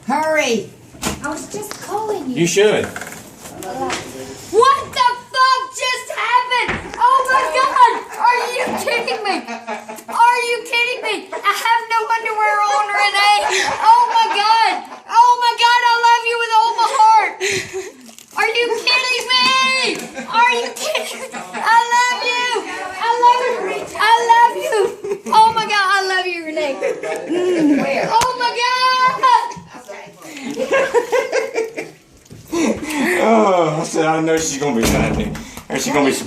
Hurry. I was just calling you. You should. What the fuck just happened? Oh my god! Are you kidding me? Are you kidding me? I have no underwear on, Renee. Oh my god! Oh my god! I love you with all my heart. Are you kidding me? Are you kidding me? I love you. I love you. I love you. Oh my god! I love you, Renee. Oh my god! Oh, I said I know she's gonna be happy. And she's gonna be